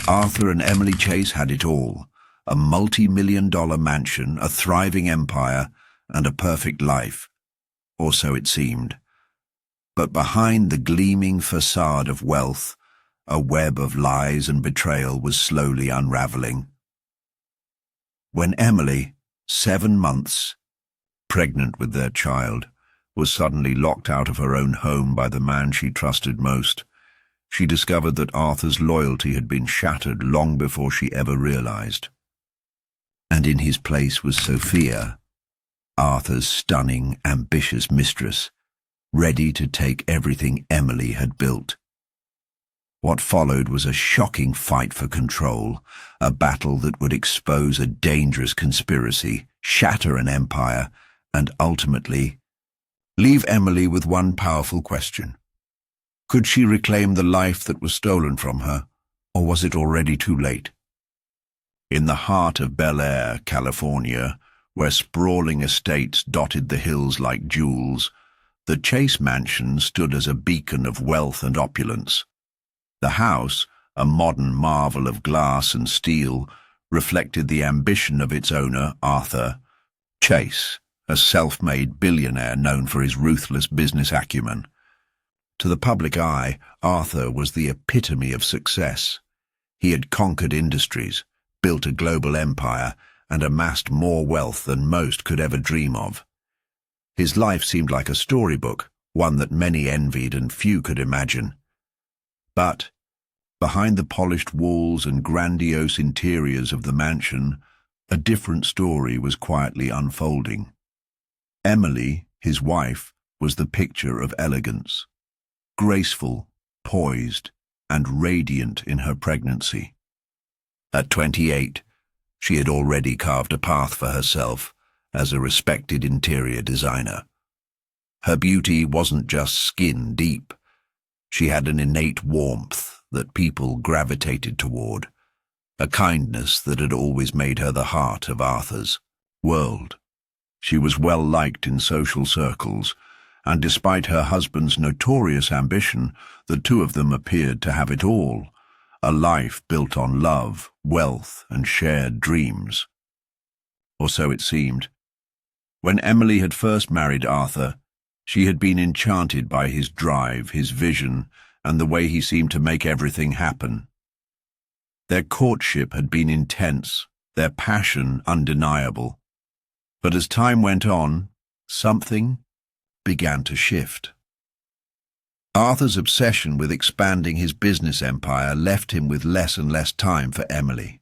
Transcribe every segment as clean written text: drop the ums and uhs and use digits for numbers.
Arthur and Emily Chase had it all: a multi-million-dollar mansion, a thriving empire, and a perfect life. Or so it seemed. But behind the gleaming facade of wealth, a web of lies and betrayal was slowly unraveling. When Emily, 7 months, pregnant with their child, was suddenly locked out of her own home by the man she trusted most, she discovered that Arthur's loyalty had been shattered long before she ever realized. And in his place was Sofia, Arthur's stunning, ambitious mistress, ready to take everything Emily had built. What followed was a shocking fight for control, a battle that would expose a dangerous conspiracy, shatter an empire, and ultimately leave Emily with one powerful question. Could she reclaim the life that was stolen from her, or was it already too late? In the heart of Bel-Air, California, where sprawling estates dotted the hills like jewels, the Chase mansion stood as a beacon of wealth and opulence. The house, a modern marvel of glass and steel, reflected the ambition of its owner, Arthur Chase, a self-made billionaire known for his ruthless business acumen. To the public eye, Arthur was the epitome of success. He had conquered industries, built a global empire, and amassed more wealth than most could ever dream of. His life seemed like a storybook, one that many envied and few could imagine. But behind the polished walls and grandiose interiors of the mansion, a different story was quietly unfolding. Emily, his wife, was the picture of elegance. Graceful, poised, and radiant in her pregnancy. At 28, she had already carved a path for herself as a respected interior designer. Her beauty wasn't just skin deep. She had an innate warmth that people gravitated toward, a kindness that had always made her the heart of Arthur's world. She was well liked in social circles, and despite her husband's notorious ambition, the two of them appeared to have it all, a life built on love, wealth, and shared dreams. Or so it seemed. When Emily had first married Arthur, she had been enchanted by his drive, his vision, and the way he seemed to make everything happen. Their courtship had been intense, their passion undeniable. But as time went on, something began to shift. Arthur's obsession with expanding his business empire left him with less and less time for Emily.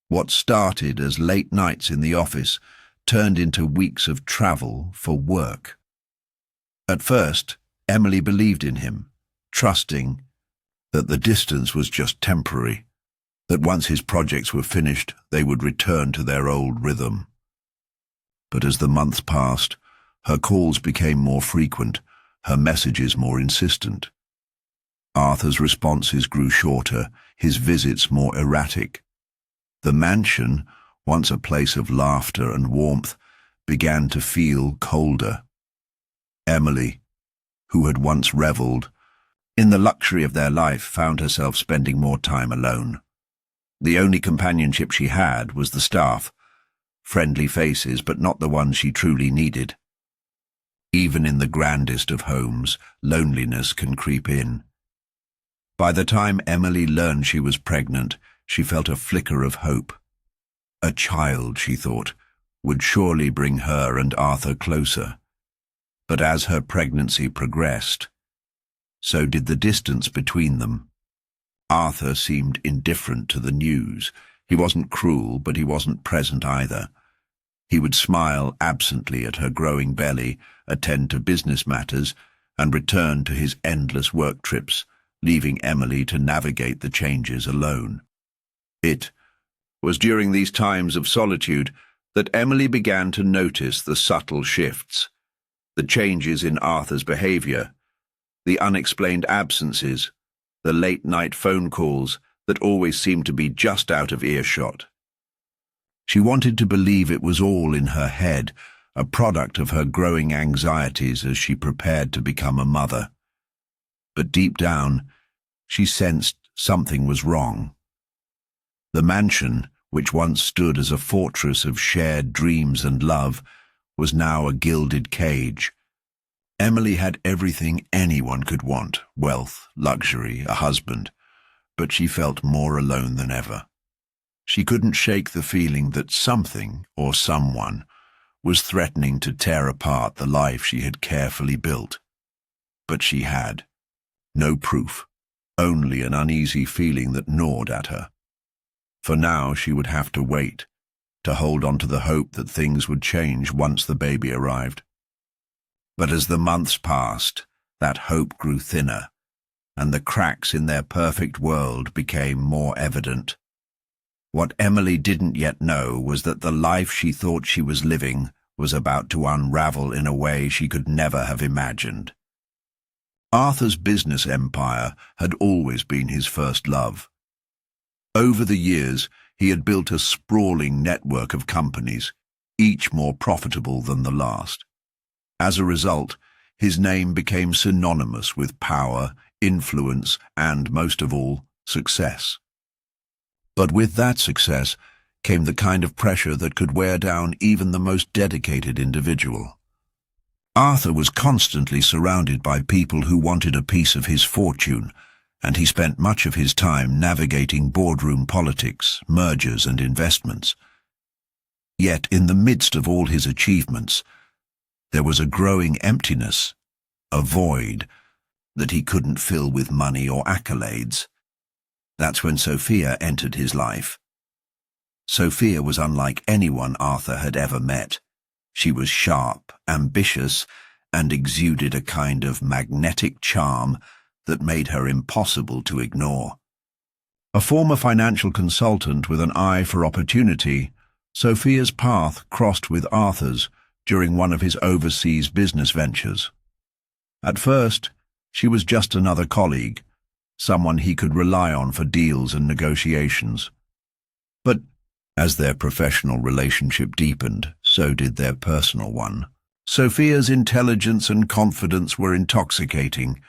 What started as late nights in the office turned into weeks of travel for work. At first, Emily believed in him, trusting that the distance was just temporary, that once his projects were finished, they would return to their old rhythm. But as the months passed, her calls became more frequent, her messages more insistent. Arthur's responses grew shorter, his visits more erratic. The mansion, once a place of laughter and warmth, began to feel colder. Emily, who had once reveled in the luxury of their life, found herself spending more time alone. The only companionship she had was the staff, friendly faces, but not the ones she truly needed. Even in the grandest of homes, loneliness can creep in. By the time Emily learned she was pregnant, she felt a flicker of hope. A child, she thought, would surely bring her and Arthur closer. But as her pregnancy progressed, so did the distance between them. Arthur seemed indifferent to the news. He wasn't cruel, but he wasn't present either. He would smile absently at her growing belly, attend to business matters, and return to his endless work trips, leaving Emily to navigate the changes alone. It was during these times of solitude that Emily began to notice the subtle shifts, the changes in Arthur's behavior, the unexplained absences, the late-night phone calls that always seemed to be just out of earshot. She wanted to believe it was all in her head, a product of her growing anxieties as she prepared to become a mother. But deep down, she sensed something was wrong. The mansion, which once stood as a fortress of shared dreams and love, was now a gilded cage. Emily had everything anyone could want: wealth, luxury, a husband, but she felt more alone than ever. She couldn't shake the feeling that something or someone was threatening to tear apart the life she had carefully built. But she had no proof, only an uneasy feeling that gnawed at her. For now she would have to wait, to hold on to the hope that things would change once the baby arrived. But as the months passed, that hope grew thinner, and the cracks in their perfect world became more evident. What Emily didn't yet know was that the life she thought she was living was about to unravel in a way she could never have imagined. Arthur's business empire had always been his first love. Over the years, he had built a sprawling network of companies, each more profitable than the last. As a result, his name became synonymous with power, influence, and, most of all, success. But with that success came the kind of pressure that could wear down even the most dedicated individual. Arthur was constantly surrounded by people who wanted a piece of his fortune, and he spent much of his time navigating boardroom politics, mergers, and investments. Yet, in the midst of all his achievements, there was a growing emptiness, a void that he couldn't fill with money or accolades. That's when Sofia entered his life. Sofia was unlike anyone Arthur had ever met. She was sharp, ambitious, and exuded a kind of magnetic charm that made her impossible to ignore. A former financial consultant with an eye for opportunity, Sofia's path crossed with Arthur's during one of his overseas business ventures. At first, she was just another colleague, someone he could rely on for deals and negotiations. But as their professional relationship deepened, so did their personal one. Sofia's intelligence and confidence were intoxicating,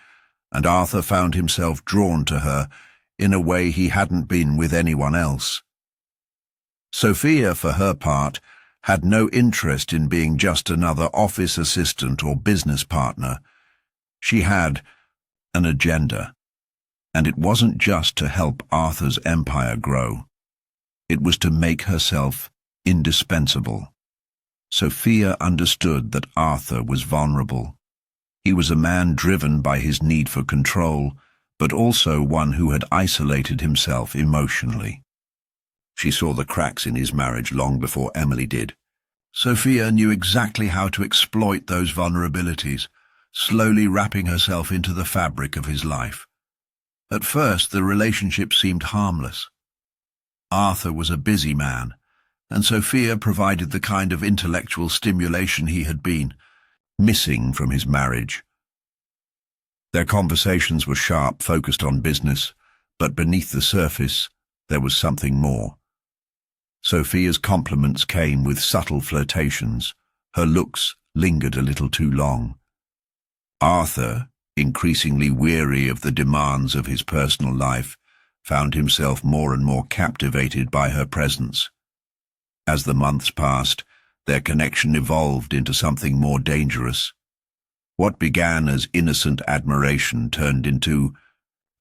and Arthur found himself drawn to her in a way he hadn't been with anyone else. Sofia, for her part, had no interest in being just another office assistant or business partner. She had an agenda, and it wasn't just to help Arthur's empire grow. It was to make herself indispensable. Sofia understood that Arthur was vulnerable. He was a man driven by his need for control, but also one who had isolated himself emotionally. She saw the cracks in his marriage long before Emily did. Sofia knew exactly how to exploit those vulnerabilities, slowly wrapping herself into the fabric of his life. At first, the relationship seemed harmless. Arthur was a busy man, and Sofia provided the kind of intellectual stimulation he had been missing from his marriage. Their conversations were sharp, focused on business, but beneath the surface, there was something more. Sofia's compliments came with subtle flirtations. Her looks lingered a little too long. Arthur, increasingly weary of the demands of his personal life, found himself more and more captivated by her presence. As the months passed, their connection evolved into something more dangerous. What began as innocent admiration turned into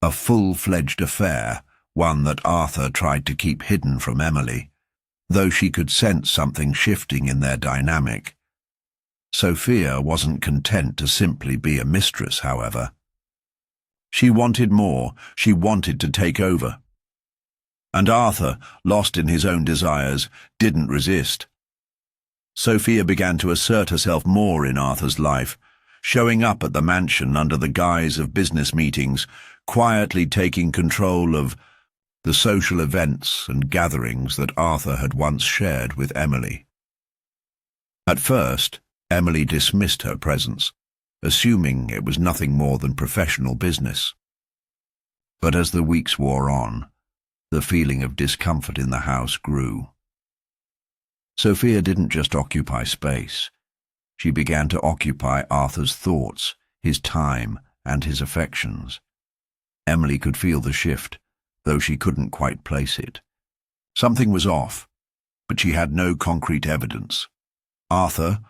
a full-fledged affair, one that Arthur tried to keep hidden from Emily, though she could sense something shifting in their dynamic. Sofia wasn't content to simply be a mistress, however. She wanted more. She wanted to take over. And Arthur, lost in his own desires, didn't resist. Sofia began to assert herself more in Arthur's life, showing up at the mansion under the guise of business meetings, quietly taking control of the social events and gatherings that Arthur had once shared with Emily. At first, Emily dismissed her presence, assuming it was nothing more than professional business. But as the weeks wore on, the feeling of discomfort in the house grew. Sofia didn't just occupy space. She began to occupy Arthur's thoughts, his time, and his affections. Emily could feel the shift, though she couldn't quite place it. Something was off, but she had no concrete evidence. Arthur,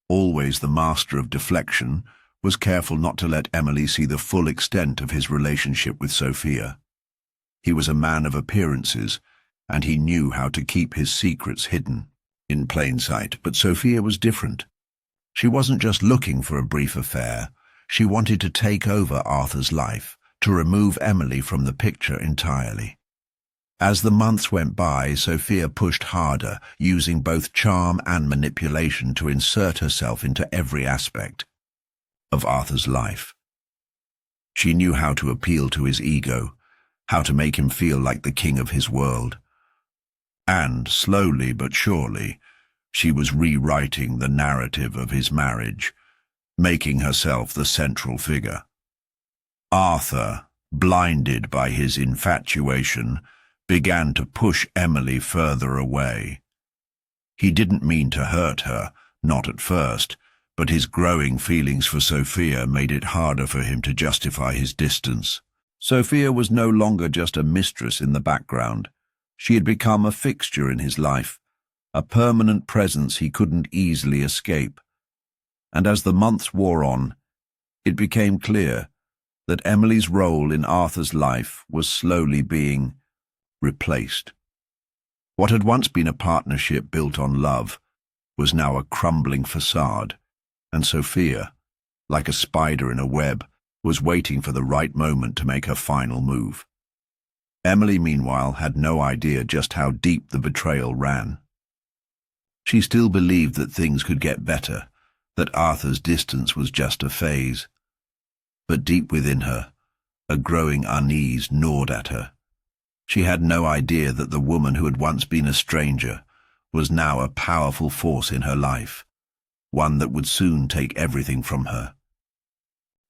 always the master of deflection, was careful not to let Emily see the full extent of his relationship with Sofia. He was a man of appearances, and he knew how to keep his secrets hidden, in plain sight. But Sofia was different. She wasn't just looking for a brief affair. She wanted to take over Arthur's life, to remove Emily from the picture entirely. As the months went by, Sofia pushed harder, using both charm and manipulation to insert herself into every aspect of Arthur's life. She knew how to appeal to his ego, how to make him feel like the king of his world. And, slowly but surely, she was rewriting the narrative of his marriage, making herself the central figure. Arthur, blinded by his infatuation, began to push Emily further away. He didn't mean to hurt her, not at first, but his growing feelings for Sofia made it harder for him to justify his distance. Sofia was no longer just a mistress in the background. She had become a fixture in his life, a permanent presence he couldn't easily escape. And as the months wore on, it became clear that Emily's role in Arthur's life was slowly being replaced. What had once been a partnership built on love was now a crumbling facade, and Sofia, like a spider in a web, was waiting for the right moment to make her final move. Emily, meanwhile, had no idea just how deep the betrayal ran. She still believed that things could get better, that Arthur's distance was just a phase. But deep within her, a growing unease gnawed at her. She had no idea that the woman who had once been a stranger was now a powerful force in her life, one that would soon take everything from her.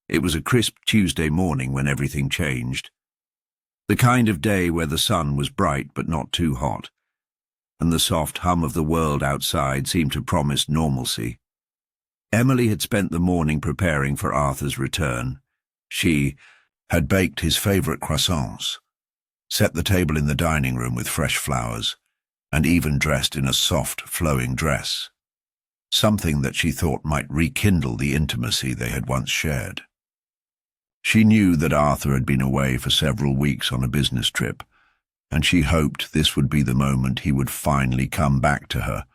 It was a crisp Tuesday morning when everything changed. The kind of day where the sun was bright but not too hot, and the soft hum of the world outside seemed to promise normalcy. Emily had spent the morning preparing for Arthur's return. She had baked his favourite croissants, set the table in the dining room with fresh flowers, and even dressed in a soft, flowing dress, something that she thought might rekindle the intimacy they had once shared. She knew that Arthur had been away for several weeks on a business trip, and she hoped this would be the moment he would finally come back to her,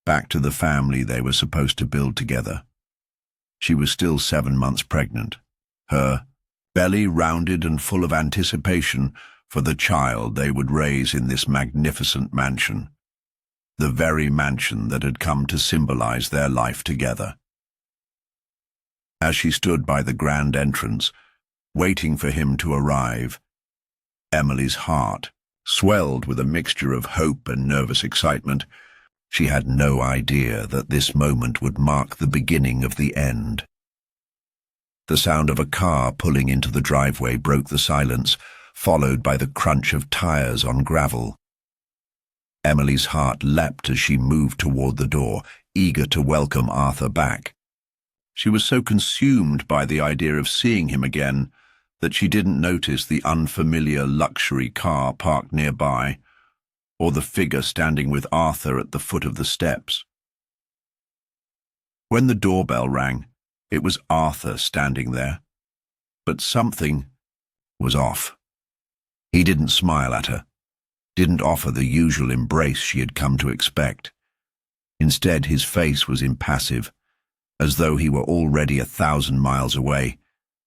back to the family they were supposed to build together. She was still 7 months pregnant, her belly rounded and full of anticipation for the child they would raise in this magnificent mansion, the very mansion that had come to symbolize their life together. As she stood by the grand entrance, waiting for him to arrive, Emily's heart swelled with a mixture of hope and nervous excitement. She had no idea that this moment would mark the beginning of the end. The sound of a car pulling into the driveway broke the silence, followed by the crunch of tires on gravel. Emily's heart leapt as she moved toward the door, eager to welcome Arthur back. She was so consumed by the idea of seeing him again that she didn't notice the unfamiliar luxury car parked nearby, or the figure standing with Arthur at the foot of the steps. When the doorbell rang, it was Arthur standing there, but something was off. He didn't smile at her, didn't offer the usual embrace she had come to expect. Instead, his face was impassive, as though he were already 1,000 miles away,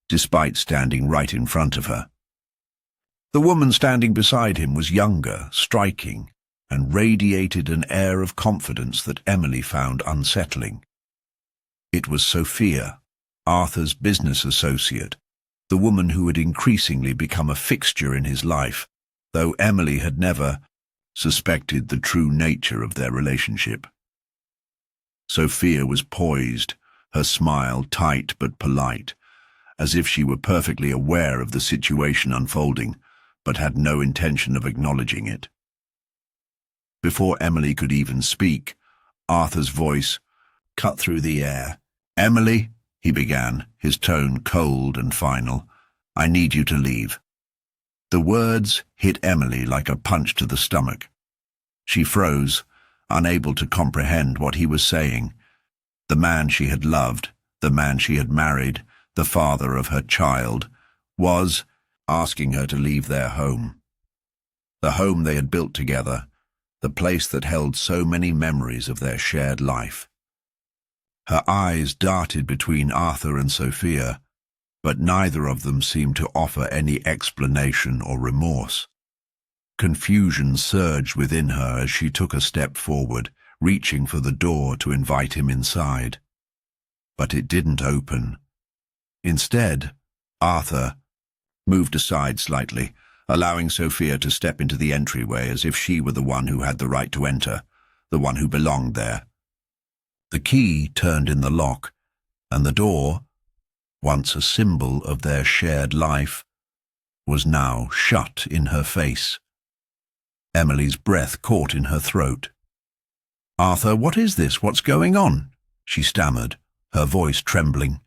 despite standing right in front of her. The woman standing beside him was younger, striking, and radiated an air of confidence that Emily found unsettling. It was Sofia, Arthur's business associate, the woman who had increasingly become a fixture in his life, though Emily had never suspected the true nature of their relationship. Sofia was poised, her smile tight but polite, as if she were perfectly aware of the situation unfolding, but had no intention of acknowledging it. Before Emily could even speak, Arthur's voice cut through the air. "Emily," he began, his tone cold and final, "I need you to leave." The words hit Emily like a punch to the stomach. She froze, unable to comprehend what he was saying. The man she had loved, the man she had married, the father of her child, was asking her to leave their home. The home they had built together, the place that held so many memories of their shared life. Her eyes darted between Arthur and Sofia, but neither of them seemed to offer any explanation or remorse. Confusion surged within her as she took a step forward, reaching for the door to invite him inside. But it didn't open. Instead, Arthur moved aside slightly, allowing Sofia to step into the entryway as if she were the one who had the right to enter, the one who belonged there. The key turned in the lock, and the door, once a symbol of their shared life, was now shut in her face. Emily's breath caught in her throat. "Arthur, what is this? What's going on?" she stammered, her voice trembling.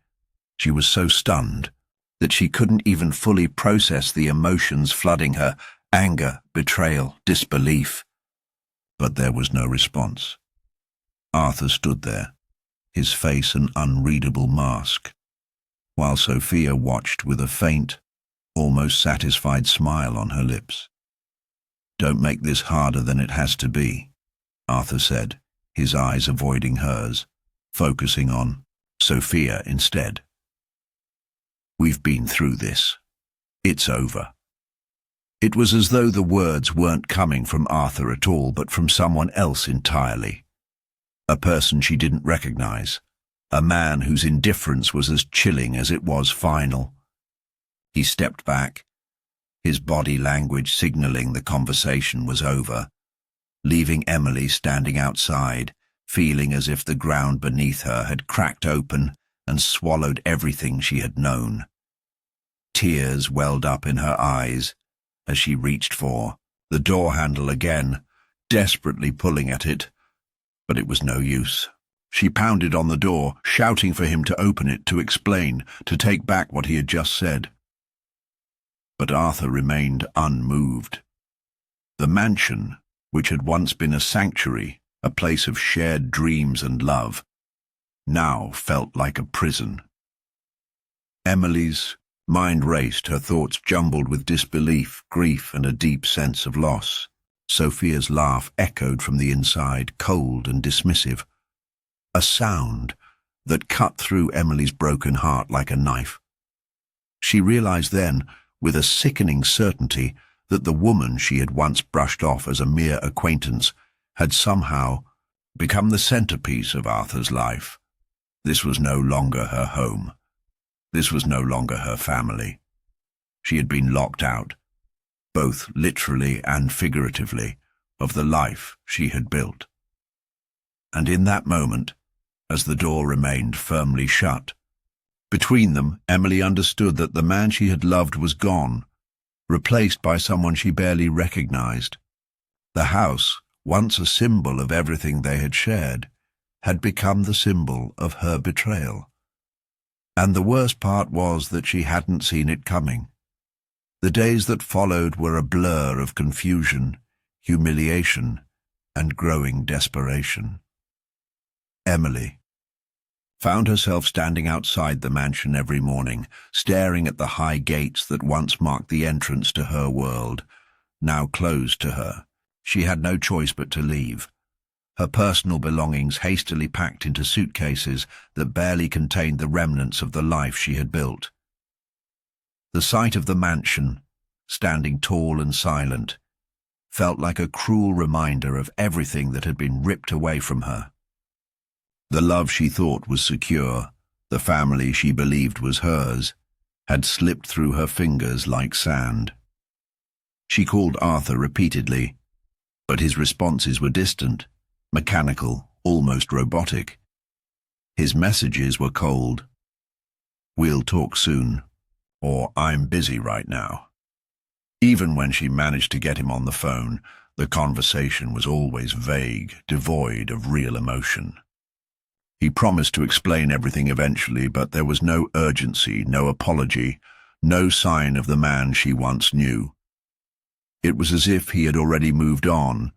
She was so stunned that she couldn't even fully process the emotions flooding her: anger, betrayal, disbelief. But there was no response. Arthur stood there, his face an unreadable mask, while Sofia watched with a faint, almost satisfied smile on her lips. "Don't make this harder than it has to be," Arthur said, his eyes avoiding hers, focusing on Sofia instead. "We've been through this. It's over." It was as though the words weren't coming from Arthur at all, but from someone else entirely. A person she didn't recognize, a man whose indifference was as chilling as it was final. He stepped back, his body language signaling the conversation was over, leaving Emily standing outside, feeling as if the ground beneath her had cracked open and swallowed everything she had known. Tears welled up in her eyes as she reached for the door handle again, desperately pulling at it, but it was no use. She pounded on the door, shouting for him to open it, to explain, to take back what he had just said. But Arthur remained unmoved. The mansion, which had once been a sanctuary, a place of shared dreams and love, now felt like a prison. Emily's mind raced, her thoughts jumbled with disbelief, grief, and a deep sense of loss. Sofia's laugh echoed from the inside, cold and dismissive, a sound that cut through Emily's broken heart like a knife. She realized then, with a sickening certainty, that the woman she had once brushed off as a mere acquaintance had somehow become the centerpiece of Arthur's life. This was no longer her home. This was no longer her family. She had been locked out, both literally and figuratively, of the life she had built. And in that moment, as the door remained firmly shut, between them, Emily understood that the man she had loved was gone, replaced by someone she barely recognized. The house, once a symbol of everything they had shared, had become the symbol of her betrayal. And the worst part was that she hadn't seen it coming. The days that followed were a blur of confusion, humiliation, and growing desperation. Emily found herself standing outside the mansion every morning, staring at the high gates that once marked the entrance to her world, now closed to her. She had no choice but to leave, her personal belongings hastily packed into suitcases that barely contained the remnants of the life she had built. The sight of the mansion, standing tall and silent, felt like a cruel reminder of everything that had been ripped away from her. The love she thought was secure, the family she believed was hers, had slipped through her fingers like sand. She called Arthur repeatedly, but his responses were distant, mechanical, almost robotic. His messages were cold. "We'll talk soon," or "I'm busy right now." Even when she managed to get him on the phone, the conversation was always vague, devoid of real emotion. He promised to explain everything eventually, but there was no urgency, no apology, no sign of the man she once knew. It was as if he had already moved on,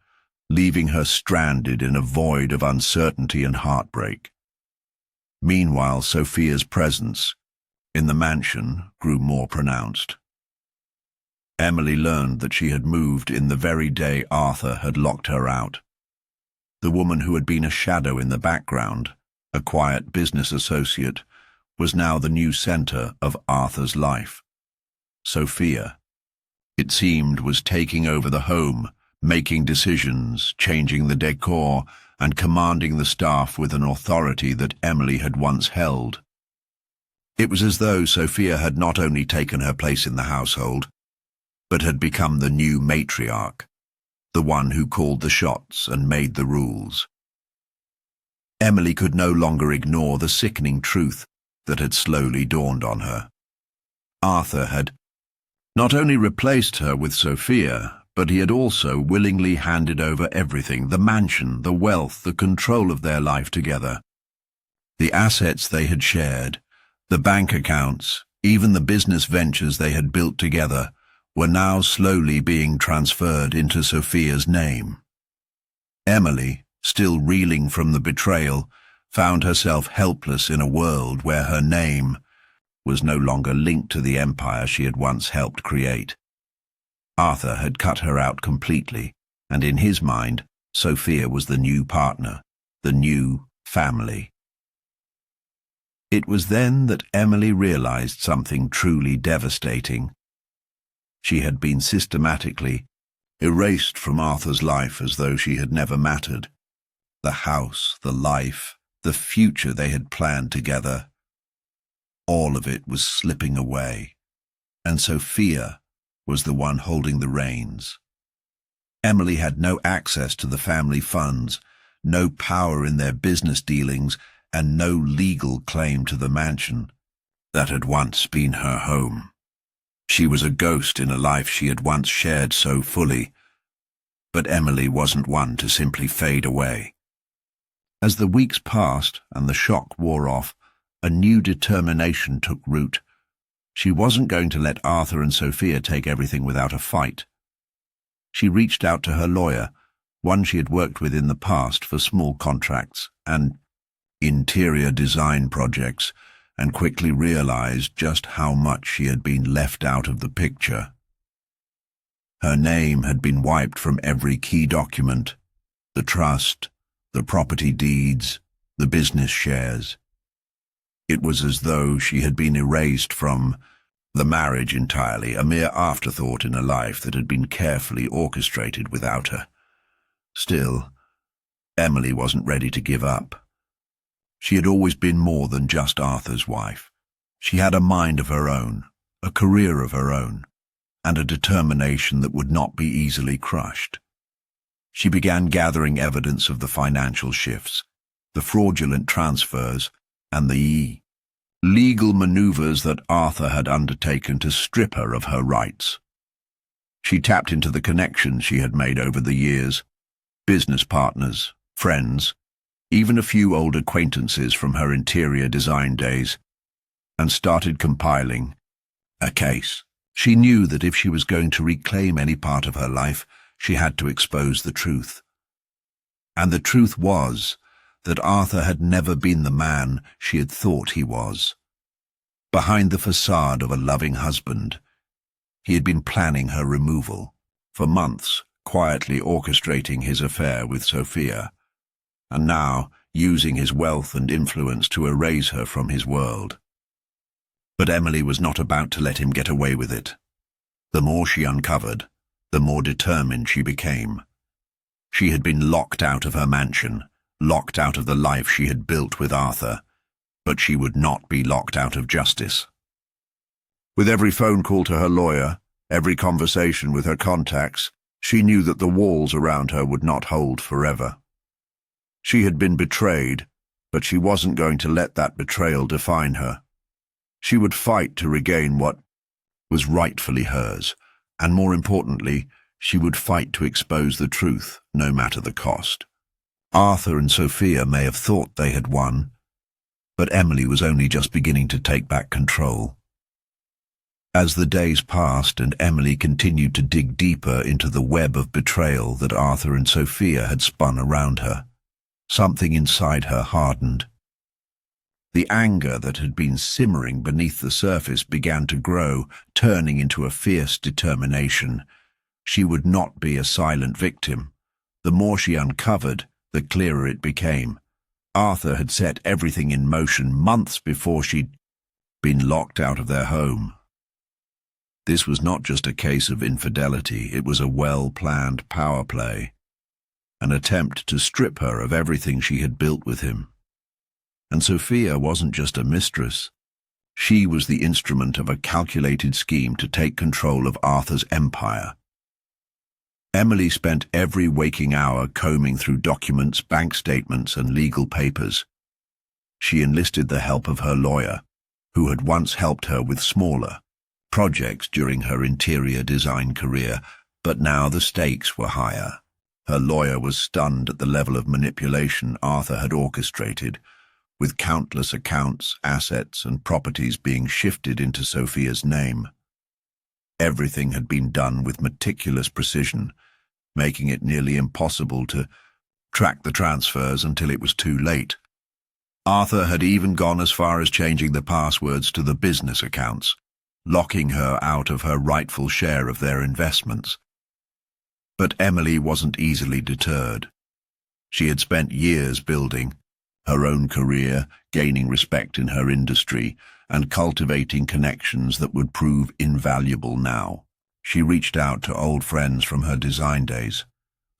leaving her stranded in a void of uncertainty and heartbreak. Meanwhile, Sofia's presence in the mansion grew more pronounced. Emily learned that she had moved in the very day Arthur had locked her out. The woman who had been a shadow in the background, a quiet business associate, was now the new center of Arthur's life. Sofia, it seemed, was taking over the home, making decisions, changing the decor, and commanding the staff with an authority that Emily had once held. It was as though Sofia had not only taken her place in the household, but had become the new matriarch, the one who called the shots and made the rules. Emily could no longer ignore the sickening truth that had slowly dawned on her. Arthur had not only replaced her with Sofia, but he had also willingly handed over everything, the mansion, the wealth, the control of their life together. The assets they had shared, the bank accounts, even the business ventures they had built together, were now slowly being transferred into Sofia's name. Emily, still reeling from the betrayal, found herself helpless in a world where her name was no longer linked to the empire she had once helped create. Arthur had cut her out completely, and in his mind, Sofia was the new partner, the new family. It was then that Emily realized something truly devastating. She had been systematically erased from Arthur's life as though she had never mattered. The house, the life, the future they had planned together, all of it was slipping away, and Sofia was the one holding the reins. Emily had no access to the family funds, no power in their business dealings, and no legal claim to the mansion that had once been her home. She was a ghost in a life she had once shared so fully, but Emily wasn't one to simply fade away. As the weeks passed and the shock wore off, a new determination took root. She wasn't going to let Arthur and Sofia take everything without a fight. She reached out to her lawyer, one she had worked with in the past for small contracts and interior design projects, and quickly realized just how much she had been left out of the picture. Her name had been wiped from every key document, the trust, the property deeds, the business shares. It was as though she had been erased from the marriage entirely, a mere afterthought in a life that had been carefully orchestrated without her. Still, Emily wasn't ready to give up. She had always been more than just Arthur's wife. She had a mind of her own, a career of her own, and a determination that would not be easily crushed. She began gathering evidence of the financial shifts, the fraudulent transfers, and the legal maneuvers that Arthur had undertaken to strip her of her rights. She tapped into the connections she had made over the years, business partners, friends, even a few old acquaintances from her interior design days, and started compiling a case. She knew that if she was going to reclaim any part of her life, she had to expose the truth. And the truth was that Arthur had never been the man she had thought he was. Behind the facade of a loving husband, he had been planning her removal, for months quietly orchestrating his affair with Sofia, and now using his wealth and influence to erase her from his world. But Emily was not about to let him get away with it. The more she uncovered, the more determined she became. She had been locked out of her mansion, locked out of the life she had built with Arthur, but she would not be locked out of justice. With every phone call to her lawyer, every conversation with her contacts, she knew that the walls around her would not hold forever. She had been betrayed, but she wasn't going to let that betrayal define her. She would fight to regain what was rightfully hers, and more importantly, she would fight to expose the truth, no matter the cost. Arthur and Sofia may have thought they had won, but Emily was only just beginning to take back control. As the days passed and Emily continued to dig deeper into the web of betrayal that Arthur and Sofia had spun around her, something inside her hardened. The anger that had been simmering beneath the surface began to grow, turning into a fierce determination. She would not be a silent victim. The more she uncovered, the clearer it became. Arthur had set everything in motion months before she'd been locked out of their home. This was not just a case of infidelity, it was a well-planned power play, an attempt to strip her of everything she had built with him. And Sofia wasn't just a mistress. She was the instrument of a calculated scheme to take control of Arthur's empire. Emily spent every waking hour combing through documents, bank statements, and legal papers. She enlisted the help of her lawyer, who had once helped her with smaller projects during her interior design career, but now the stakes were higher. Her lawyer was stunned at the level of manipulation Arthur had orchestrated, with countless accounts, assets, and properties being shifted into Sofia's name. Everything had been done with meticulous precision, making it nearly impossible to track the transfers until it was too late. Arthur had even gone as far as changing the passwords to the business accounts, locking her out of her rightful share of their investments. But Emily wasn't easily deterred. She had spent years building her own career, gaining respect in her industry, and cultivating connections that would prove invaluable now. She reached out to old friends from her design days,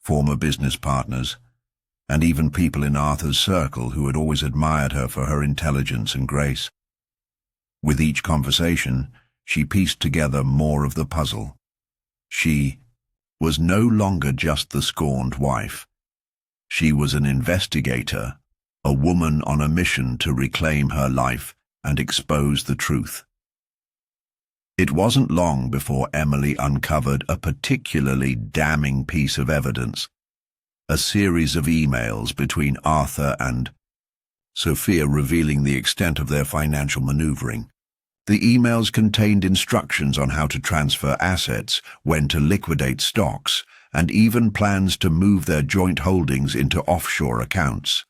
former business partners, and even people in Arthur's circle who had always admired her for her intelligence and grace. With each conversation, she pieced together more of the puzzle. She was no longer just the scorned wife. She was an investigator, a woman on a mission to reclaim her life and expose the truth. It wasn't long before Emily uncovered a particularly damning piece of evidence, a series of emails between Arthur and Sofia revealing the extent of their financial maneuvering. The emails contained instructions on how to transfer assets, when to liquidate stocks, and even plans to move their joint holdings into offshore accounts.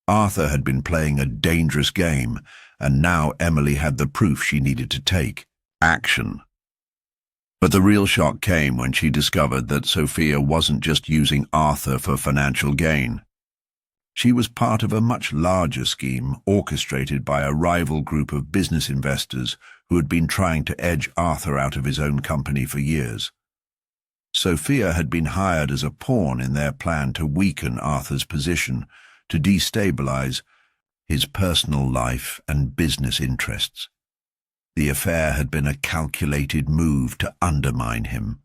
Arthur had been playing a dangerous game, and now Emily had the proof she needed to take action. But the real shock came when she discovered that Sofia wasn't just using Arthur for financial gain. She was part of a much larger scheme orchestrated by a rival group of business investors who had been trying to edge Arthur out of his own company for years. Sofia had been hired as a pawn in their plan to weaken Arthur's position, to destabilize his personal life and business interests. The affair had been a calculated move to undermine him,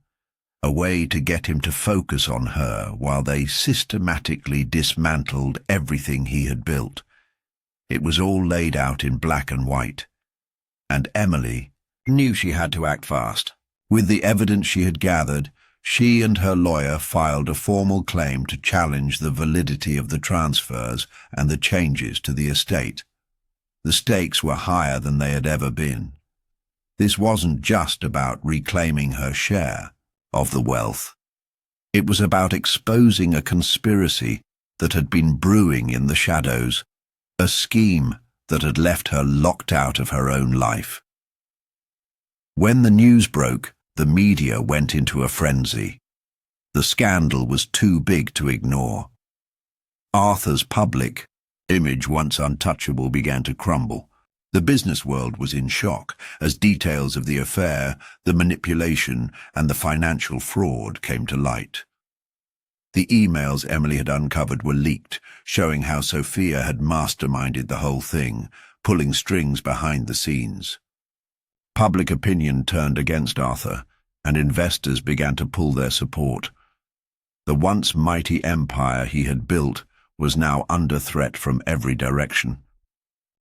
a way to get him to focus on her while they systematically dismantled everything he had built. It was all laid out in black and white, and Emily knew she had to act fast. With the evidence she had gathered, she and her lawyer filed a formal claim to challenge the validity of the transfers and the changes to the estate. The stakes were higher than they had ever been. This wasn't just about reclaiming her share of the wealth. It was about exposing a conspiracy that had been brewing in the shadows, a scheme that had left her locked out of her own life. When the news broke, the media went into a frenzy. The scandal was too big to ignore. Arthur's public image, once untouchable, began to crumble. The business world was in shock as details of the affair, the manipulation, and the financial fraud came to light. The emails Emily had uncovered were leaked, showing how Sofia had masterminded the whole thing, pulling strings behind the scenes. Public opinion turned against Arthur, and investors began to pull their support. The once mighty empire he had built was now under threat from every direction.